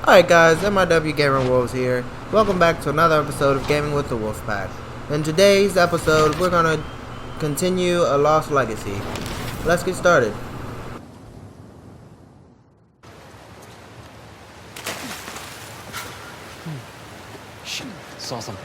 Alright guys, MIW Gamer Wolves here. Welcome back to another episode of Gaming with the Wolfpack. In today's episode, we're gonna continue a Lost Legacy. Let's get started. Shit, saw something.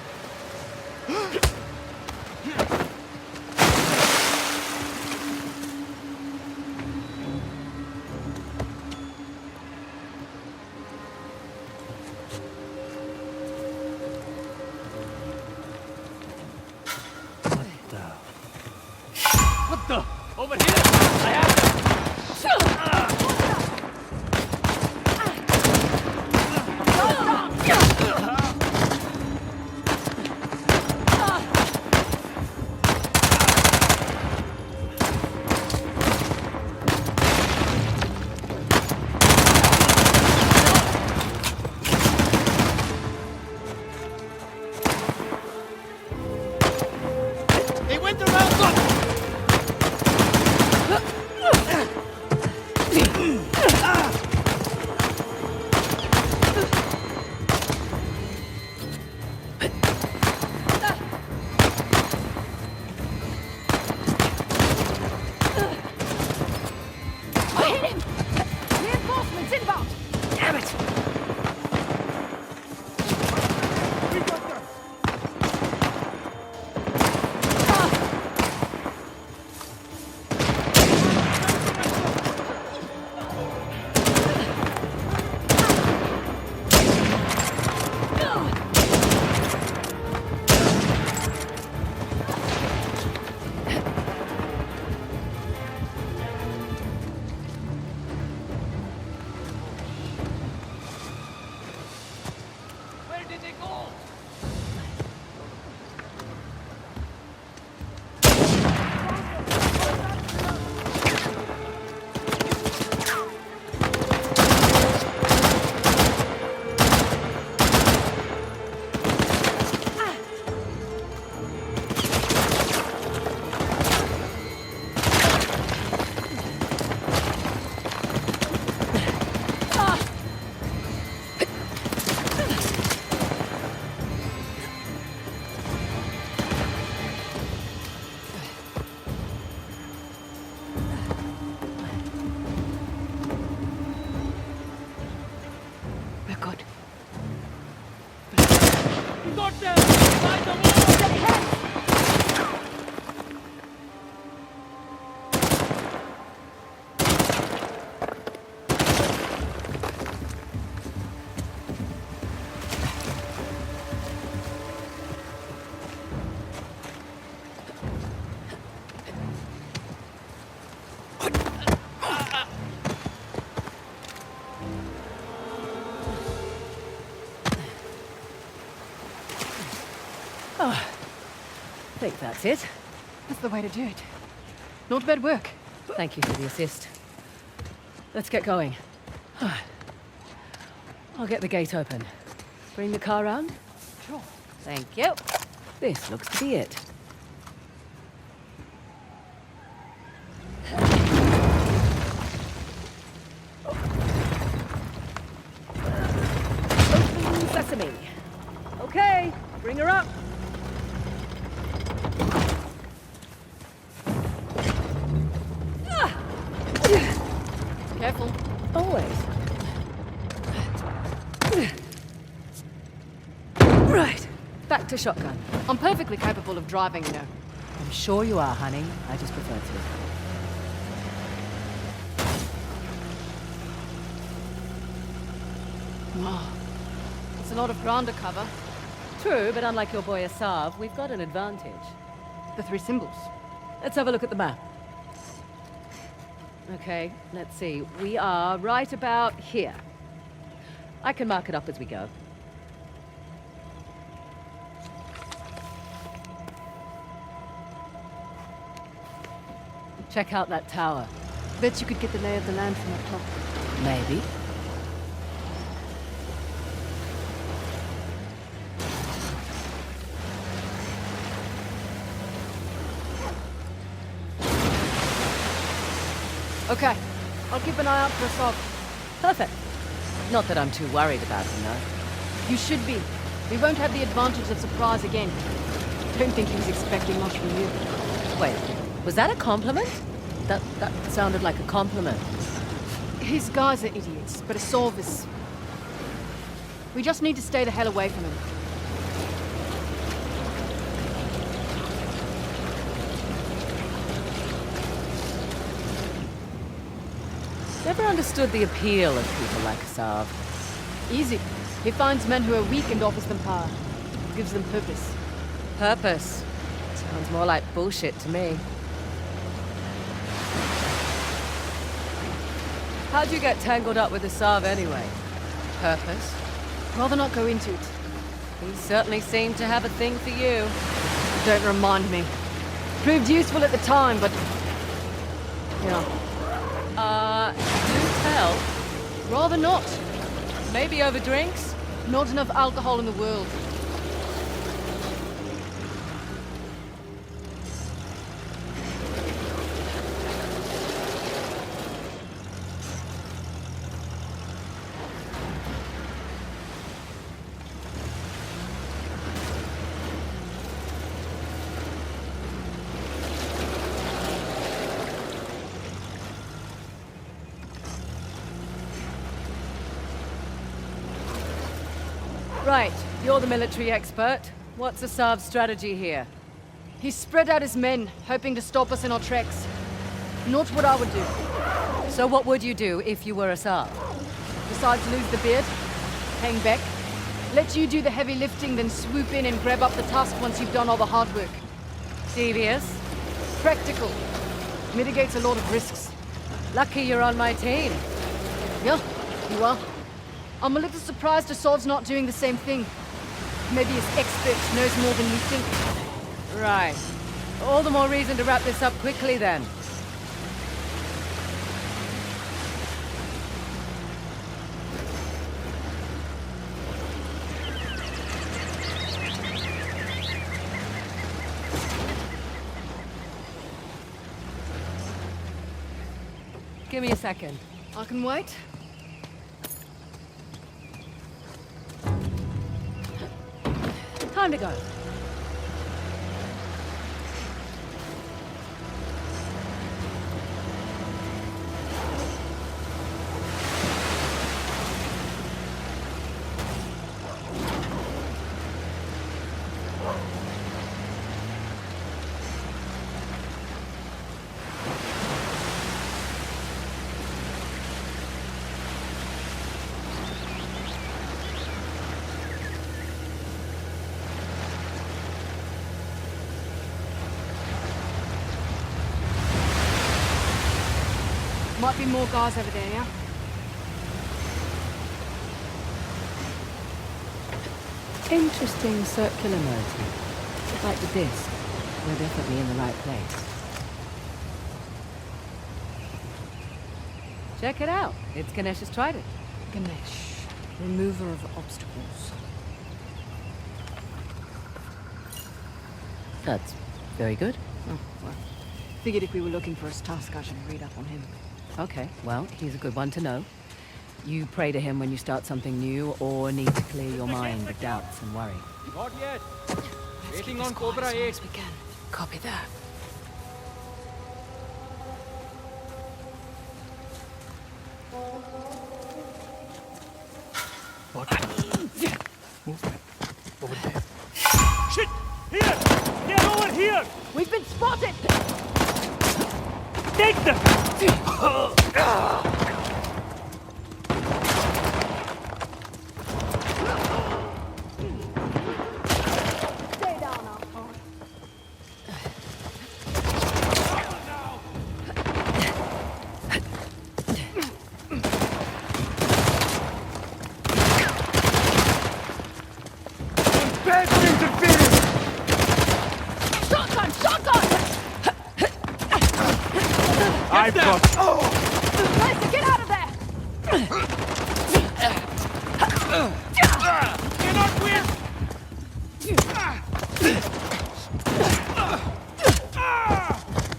What the? Over here! I have them! They went around! Look! Reinforcements inbound! Damn it! We got them! Where did they go? We're good. We got them! Inside the wall! I think that's it. That's the way to do it. Not bad work. Thank you for the assist. Let's get going. I'll get the gate open. Bring the car round? Sure. Thank you. This looks to be it. Open sesame. Okay, bring her up. Careful. Always. Right. Back to shotgun. I'm perfectly capable of driving, you know. I'm sure you are, honey. I just prefer to. Wow. It's a lot of ground to cover. True, but unlike your boy Asav, we've got an advantage. The three symbols. Let's have a look at the map. Okay, let's see. We are right about here. I can mark it up as we go. Check out that tower. Bet you could get the lay of the land from up top. Maybe. Okay, I'll keep an eye out for Asav. Perfect. Not that I'm too worried about him, though. You should be. We won't have the advantage of surprise again. Don't think he was expecting much from you. Wait, was that a compliment? That sounded like a compliment. His guys are idiots, but Asav is... We just need to stay the hell away from him. Never understood the appeal of people like Asav. Easy. He finds men who are weak and offers them power. Gives them purpose. Purpose? Sounds more like bullshit to me. How'd you get tangled up with Asav anyway? Purpose? Rather not go into it. He certainly seemed to have a thing for you. Don't remind me. Proved useful at the time, but... Yeah. Do tell. Rather not. Maybe over drinks? Not enough alcohol in the world. Right, you're the military expert. What's Asav's strategy here? He's spread out his men, hoping to stop us in our tracks. Not what I would do. So what would you do if you were Asav? Besides lose the beard, hang back, let you do the heavy lifting, then swoop in and grab up the tusk once you've done all the hard work. Devious? Practical. Mitigates a lot of risks. Lucky you're on my team. Yeah, you are. I'm a little surprised Asav's not doing the same thing. Maybe his expert knows more than we think. Right. All the more reason to wrap this up quickly then. Give me a second. I can wait. Time to go. Might be more guys over there, yeah? Interesting circular motif. Just like the disc. We're definitely in the right place. Check it out. It's Ganesh's trident. Ganesh, remover of obstacles. That's very good. Oh, well. Figured if we were looking for his tusk, I should read up on him. Okay, well, he's a good one to know. You pray to him when you start something new or need to clear your mind of doubts and worry. Not yet. Let's Waiting keep on as Cobra quiet 8. as we can. Copy that. Shit! Here! Get over here! We've been spotted! Take them! Stay down, asshole. Bad interference! Shotgun! Shotgun! I've got... Lisa, get out of there! Cannot win!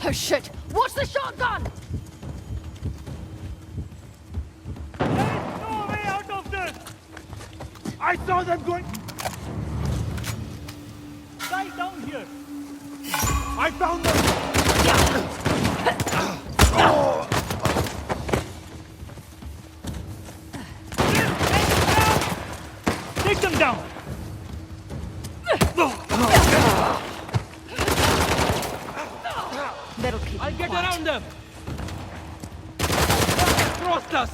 Oh shit! Watch the shotgun! There is no way out of I saw them going. Guy down here. I found them. Take them down. That'll keep I'll them get quiet. around them. Crossed us.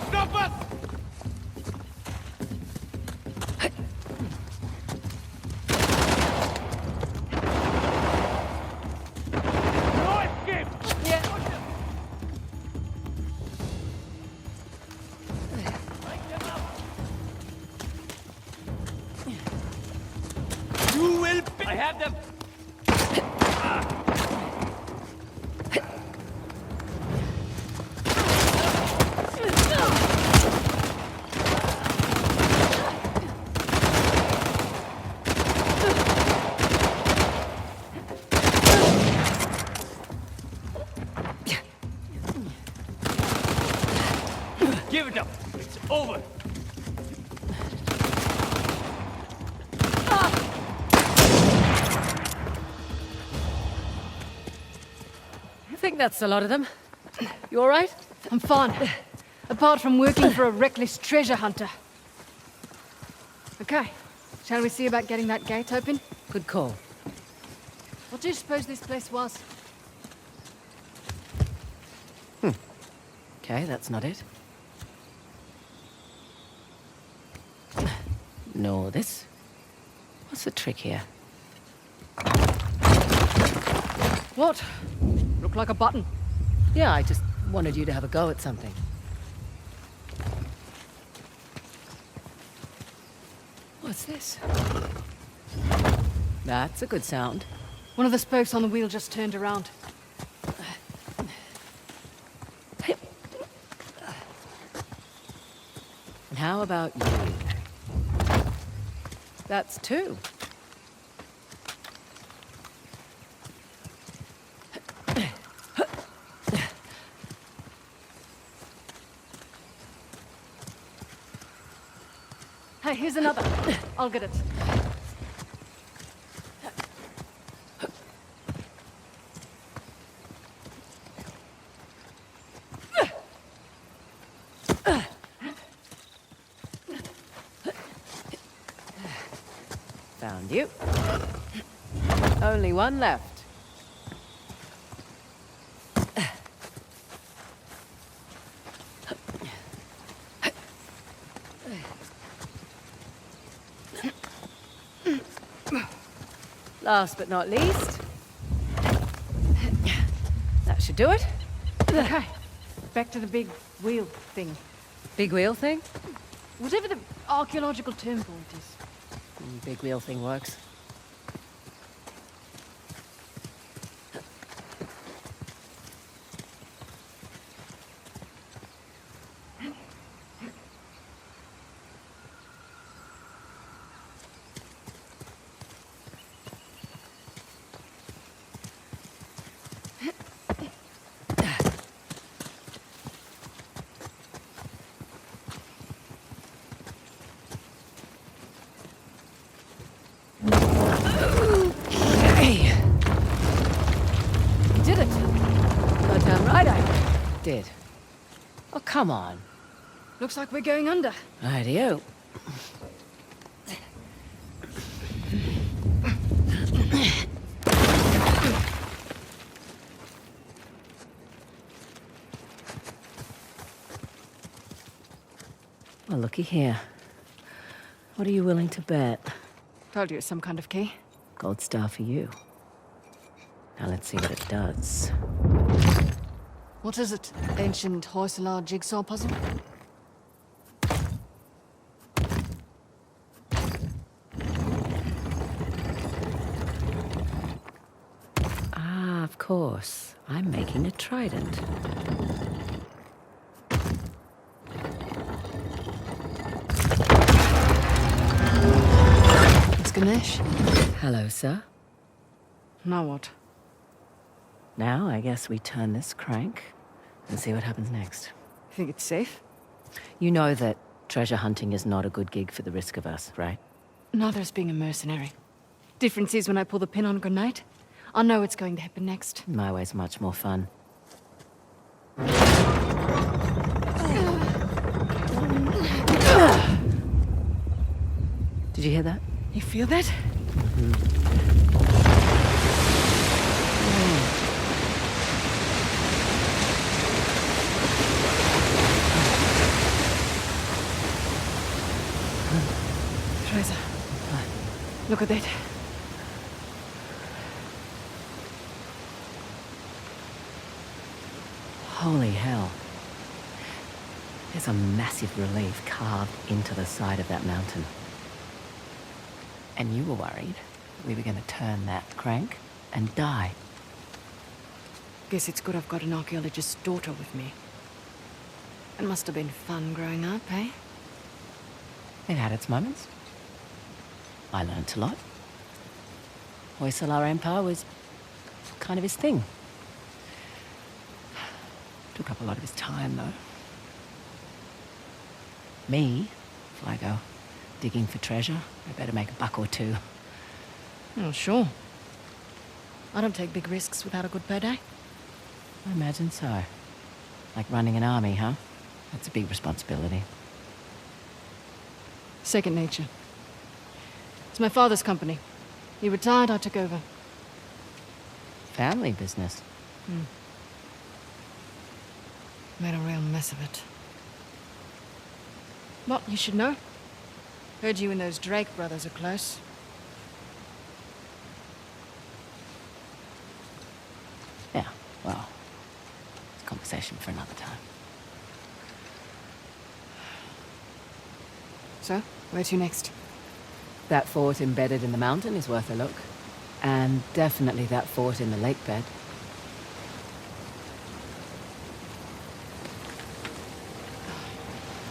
Stop us! No escape! Yeah. You will pay. I have them. Give it up. It's over. I think that's a lot of them. You all right? I'm fine. Apart from working for a reckless treasure hunter. Okay. Shall we see about getting that gate open? Good call. What do you suppose this place was? Okay, that's not it. No, this. What's the trick here? What? Looked like a button. Yeah, I just wanted you to have a go at something. What's this? That's a good sound. One of the spokes on the wheel just turned around. And how about you? That's two. Hey, here's another. I'll get it. Found you. Only one left. Last but not least. That should do it. Okay. Back to the big wheel thing. Big wheel thing? Whatever the archaeological term for it is. Big wheel thing works. Did. Oh, come on. Looks like we're going under. Rightio. Well, looky here. What are you willing to bet? Told you it's some kind of key. Gold star for you. Now let's see what it does. What is it? Ancient Hoysala jigsaw puzzle? Ah, of course. I'm making a trident. It's Ganesh. Hello, sir. Now what? Now, I guess we turn this crank and see what happens next. You think it's safe? You know that treasure hunting is not a good gig for the risk of us, right? Neither is being a mercenary. Difference is when I pull the pin on a grenade, I know what's going to happen next. My way's much more fun. Did you hear that? You feel that? Fraser, look at that. Holy hell. There's a massive relief carved into the side of that mountain. And you were worried we were going to turn that crank and die. Guess it's good I've got an archaeologist's daughter with me. It must have been fun growing up, eh? It had its moments. I learnt a lot. Hoysala Empire was kind of his thing. Took up a lot of his time, though. Me, if I go digging for treasure, I better make a buck or two. Oh, sure. I don't take big risks without a good payday. I imagine so. Like running an army, huh? That's a big responsibility. Second nature. It's my father's company. He retired, I took over. Family business. Made a real mess of it. What, you should know? Heard you and those Drake brothers are close. Yeah, well, it's a conversation for another time. So, where to next? That fort embedded in the mountain is worth a look. And definitely that fort in the lake bed.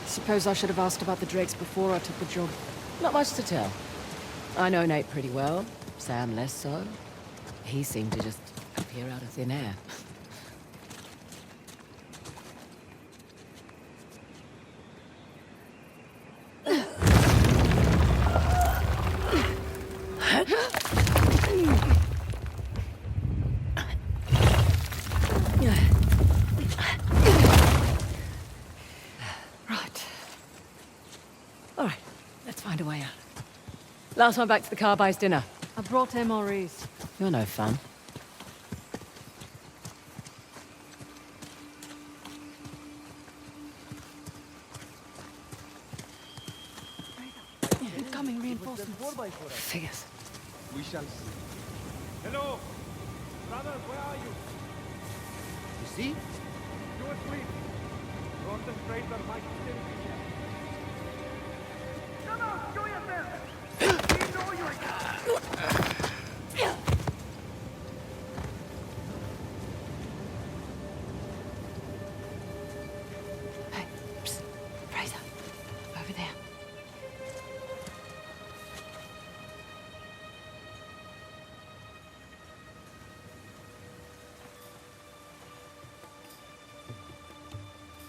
Suppose I should have asked about the Drakes before I took the job. Not much to tell. I know Nate pretty well, Sam less so. He seemed to just appear out of thin air. Right. All right, let's find a way out. Last one back to the car buys dinner. I brought MREs. You're no fun. Incoming reinforcements. Figures. We shall see. Hello! Brothers, where are you? You see? You asleep. Rotten traitor might still be here. Come on, show yourself! We know you are. Hey, psst. Fraser. Over there.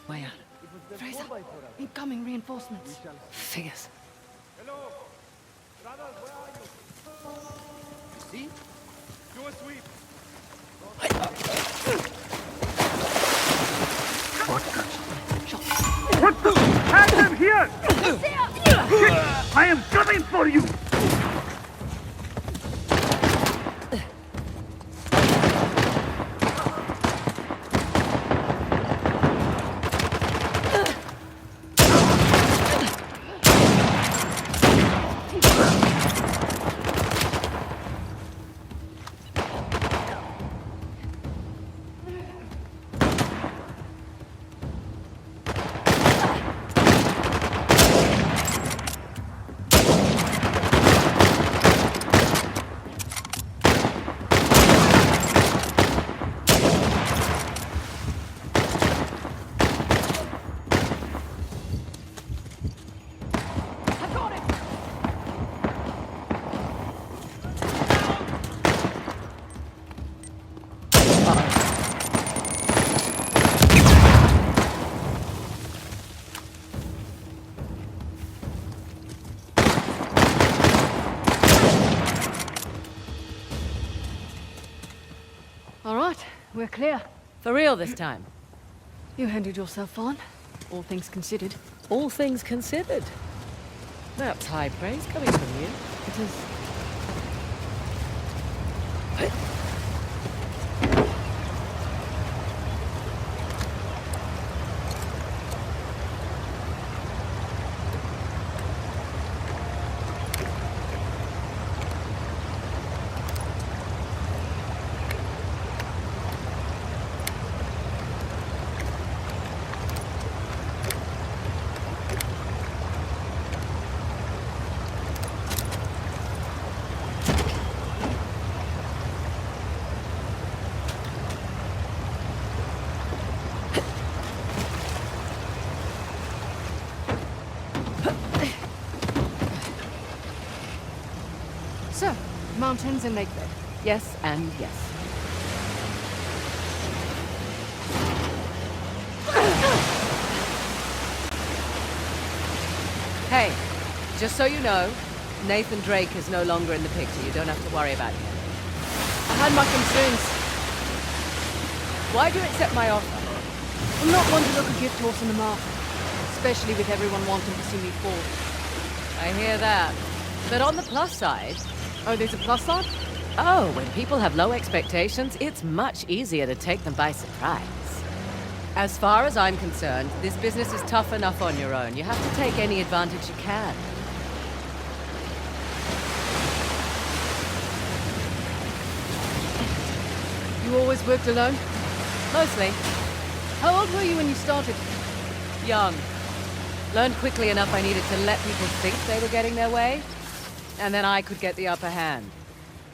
Way out. Fraser. Incoming reinforcements. Figures. Hello! Brothers, where are you? You see? You asleep. What the? Have them here! I am coming for you! All right, we're clear. For real this time. You handled yourself on, all things considered. All things considered. That's high praise coming from you. It is. So, mountains and lake bed. Yes and yes. Hey, just so you know, Nathan Drake is no longer in the picture. You don't have to worry about him. I had my concerns. Why'd you accept my offer? I'm not one to look a gift horse in the mouth, especially with everyone wanting to see me fall. I hear that. But on the plus side... Oh, there's a plus side? Oh, when people have low expectations, it's much easier to take them by surprise. As far as I'm concerned, this business is tough enough on your own. You have to take any advantage you can. You always worked alone? Mostly. How old were you when you started? Young. Learned quickly enough I needed to let people think they were getting their way, and then I could get the upper hand.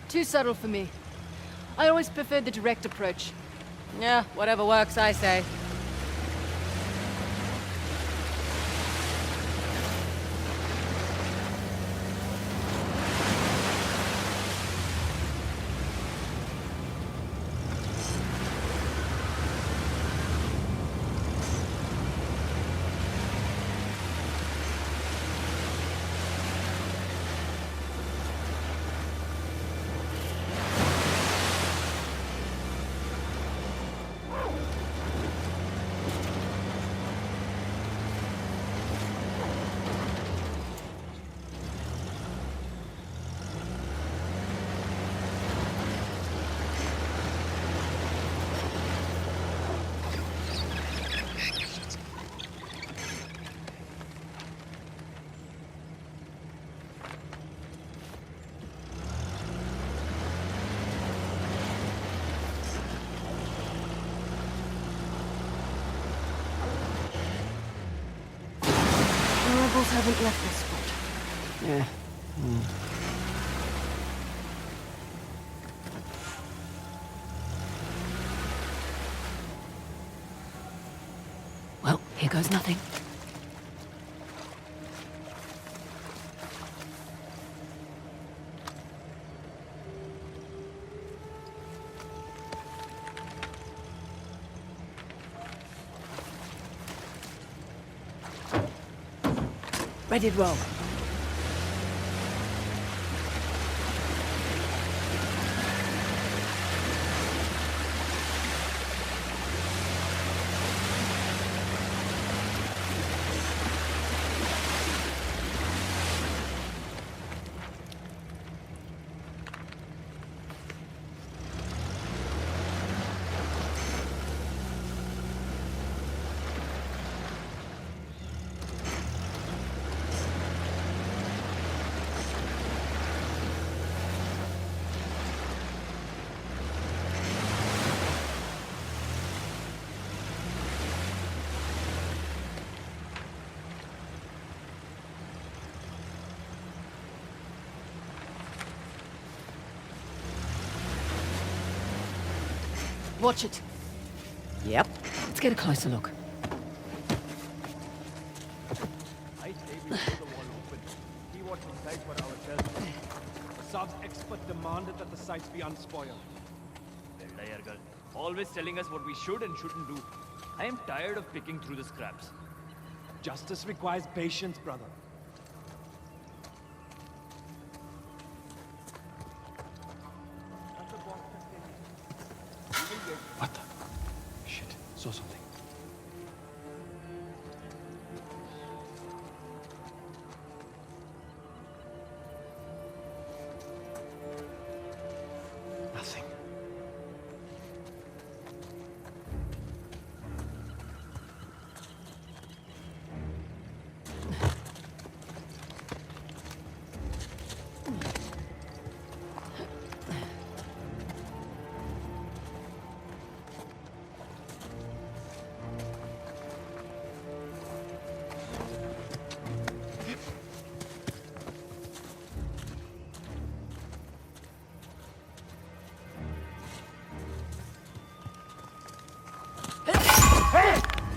Too subtle for me. I always preferred the direct approach. Yeah, whatever works, I say. The rebels haven't left this spot. Yeah. Well, here goes nothing. Ready to roll. Watch it. Yep. Let's get a closer look. I say we leave the wall open. See what's inside for ourselves. Assad's expert demanded that the sites be unspoiled. Well, liar girl. Always telling us what we should and shouldn't do. I am tired of picking through the scraps. Justice requires patience, brother. What the? Shit, saw something. Nothing.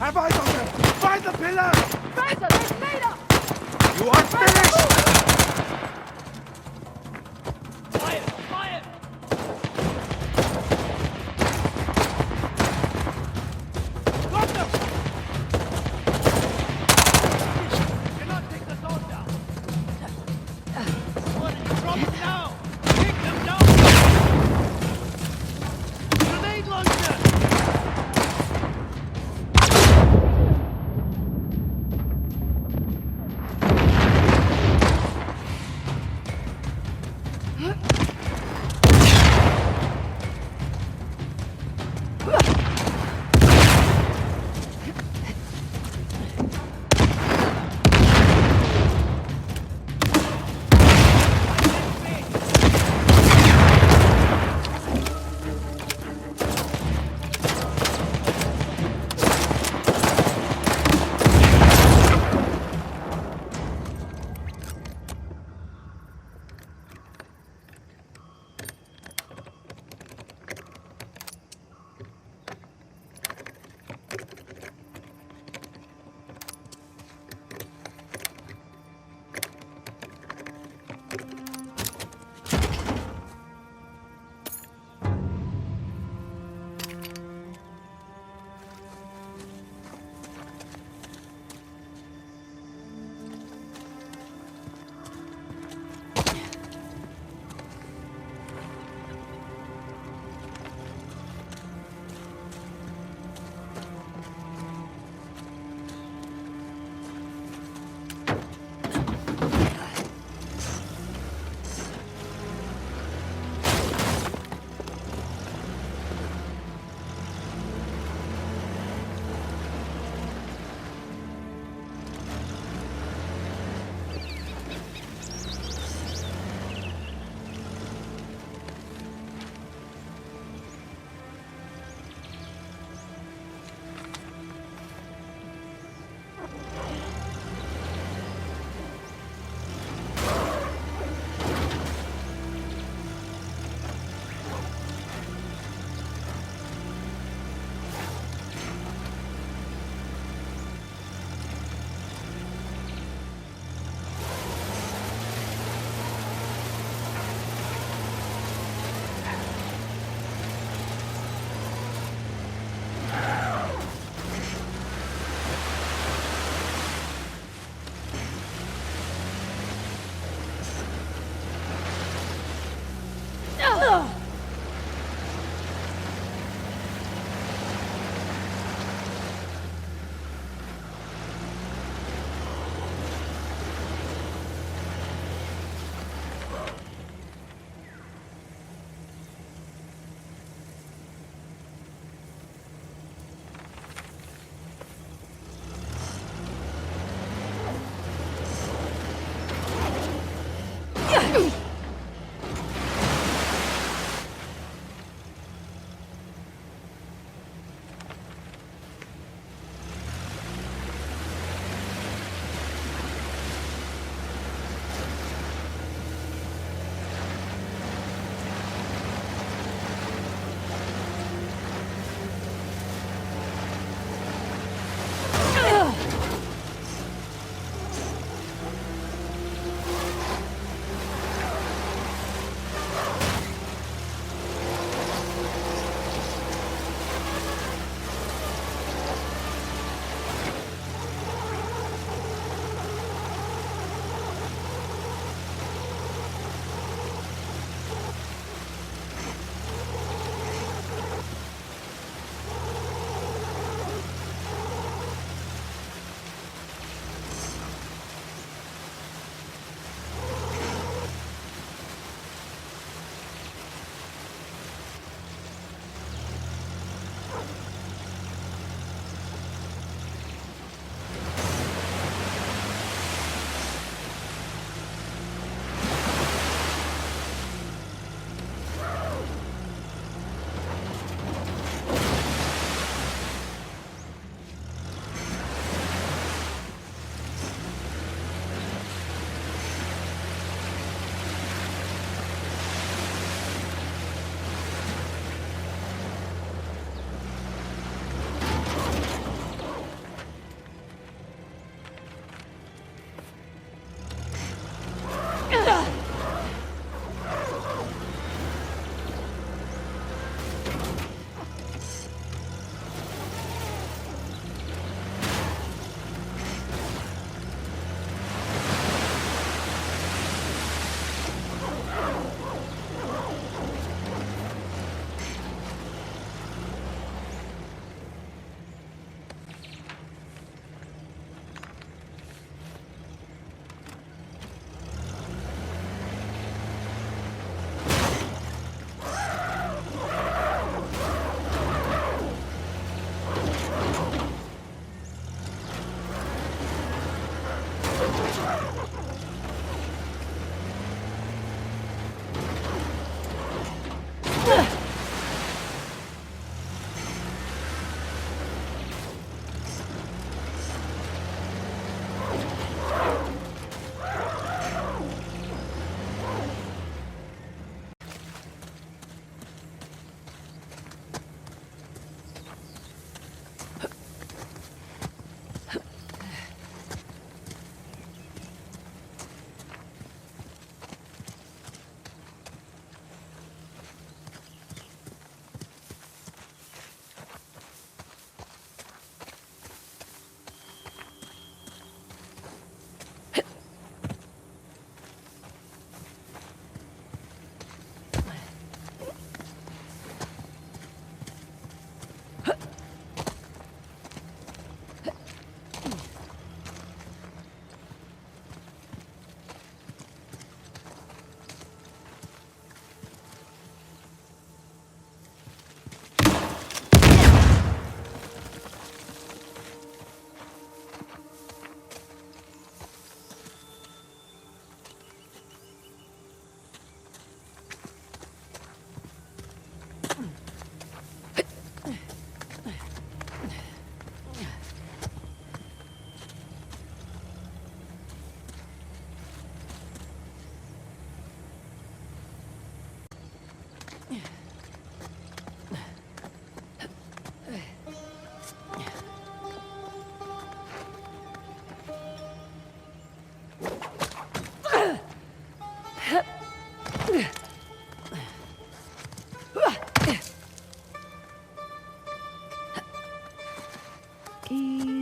Have eyes on them! Find the pillar! Fraser, they've made up! You are finished! Fire! Fire! Got them! Cannot take the sword down! Drop them now! Take them down! Grenade launcher!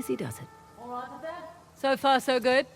easy does it. All right there? So far, so good.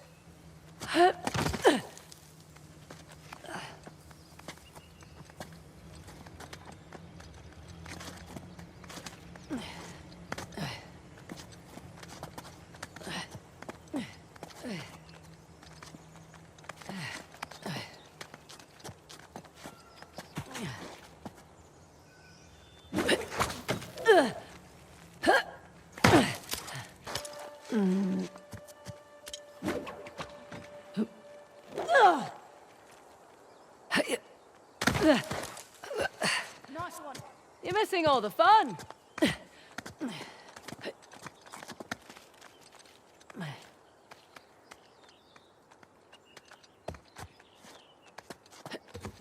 Nice one. You're missing all the fun.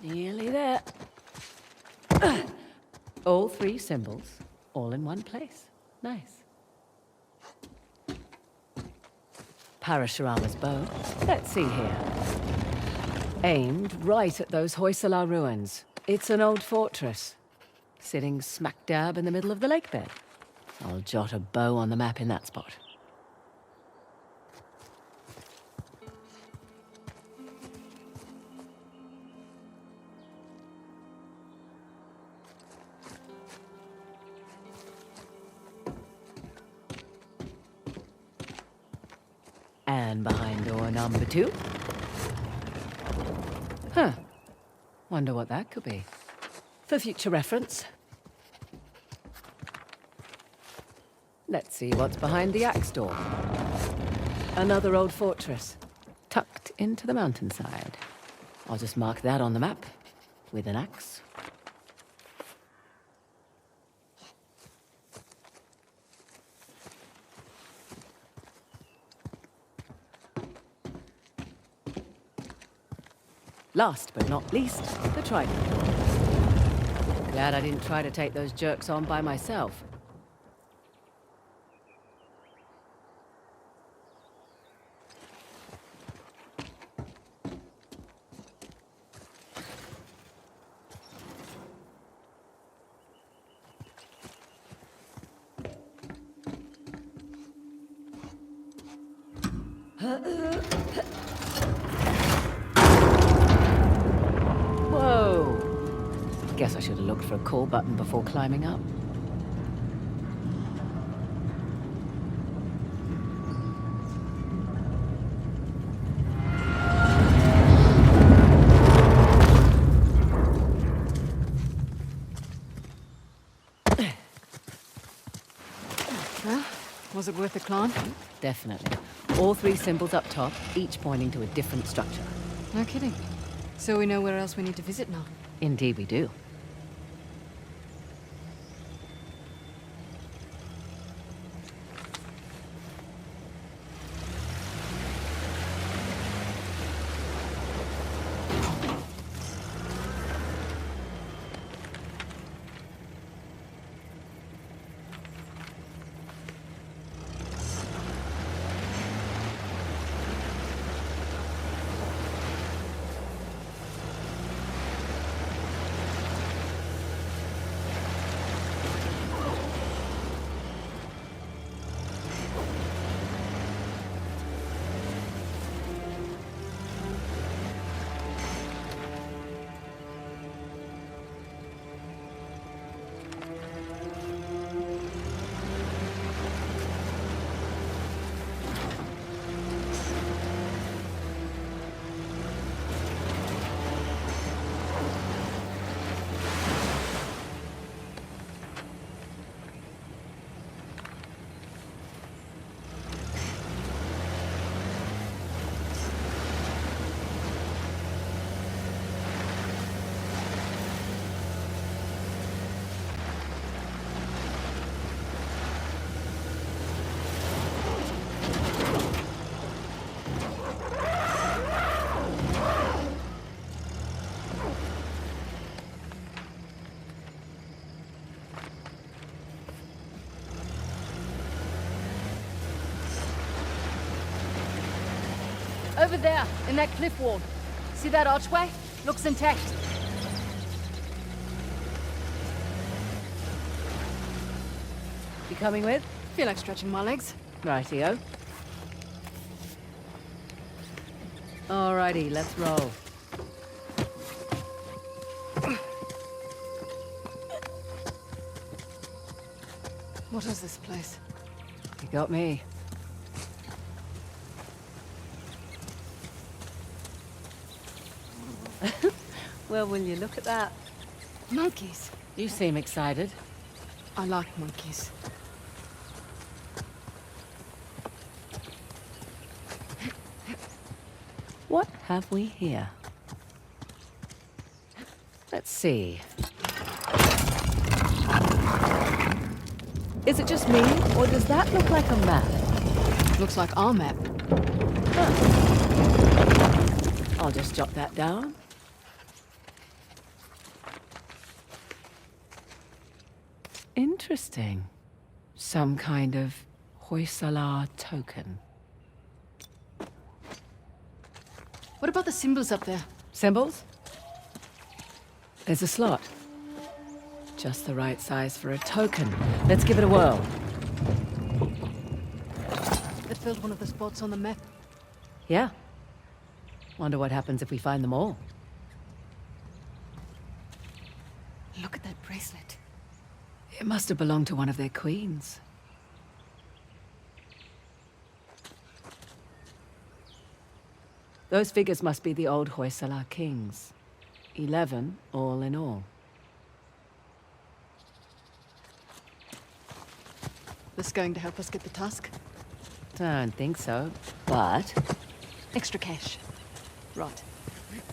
Nearly there. All 3 symbols, all in one place. Nice. Parashurama's bow. Let's see here. Aimed right at those Hoysala ruins. It's an old fortress, sitting smack dab in the middle of the lake bed. I'll jot a bow on the map in that spot. And behind door number 2. Huh. Wonder what that could be. For future reference. Let's see what's behind the axe door. Another old fortress, tucked into the mountainside. I'll just mark that on the map with an axe. Last but not least, the trident. Glad I didn't try to take those jerks on by myself. Whoa! Guess I should have looked for a call button before climbing up. Well, was it worth the climb? Definitely. All 3 symbols up top, each pointing to a different structure. No kidding. So we know where else we need to visit now. Indeed we do. Over there, in that cliff wall. See that archway? Looks intact. You coming with? Feel like stretching my legs. Rightio. Alrighty, let's roll. What is this place? You got me. Well, will you look at that? Monkeys. You seem excited. I like monkeys. What have we here? Let's see. Is it just me, or does that look like a map? Looks like our map. I'll just jot that down. Interesting. Some kind of Hoysala token. What about the symbols up there? Symbols? There's a slot. Just the right size for a token. Let's give it a whirl. That filled one of the spots on the map. Yeah. Wonder what happens if we find them all. Look at that bracelet. It must have belonged to one of their queens. Those figures must be the old Hoysala kings. 11 all in all. This going to help us get the tusk? Don't think so, but... Extra cash. Right.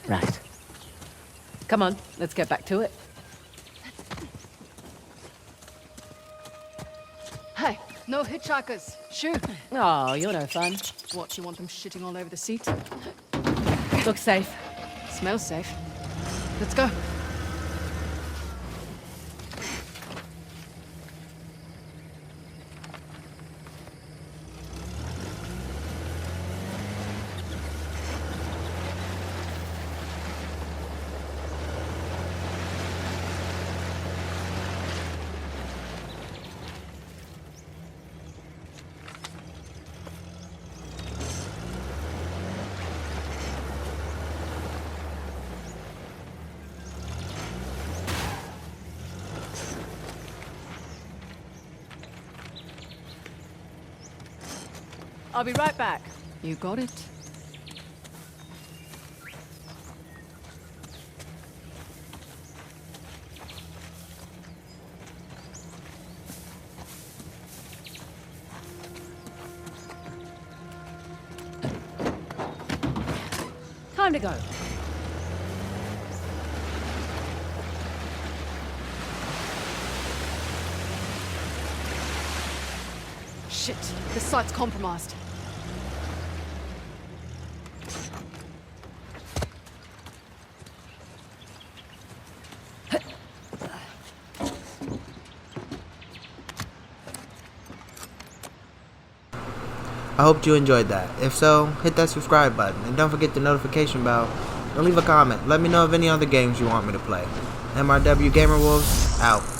Right. Come on, let's get back to it. Hey, no hitchhikers. Shoo. Oh, you're no fun. What, you want them shitting all over the seat? Looks safe. Smells safe. Let's go. I'll be right back. You got it. Time to go. Shit, the site's compromised. I hope you enjoyed that. If so, hit that subscribe button and don't forget the notification bell and leave a comment. Let me know of any other games you want me to play. MRW Gamer Wolves out.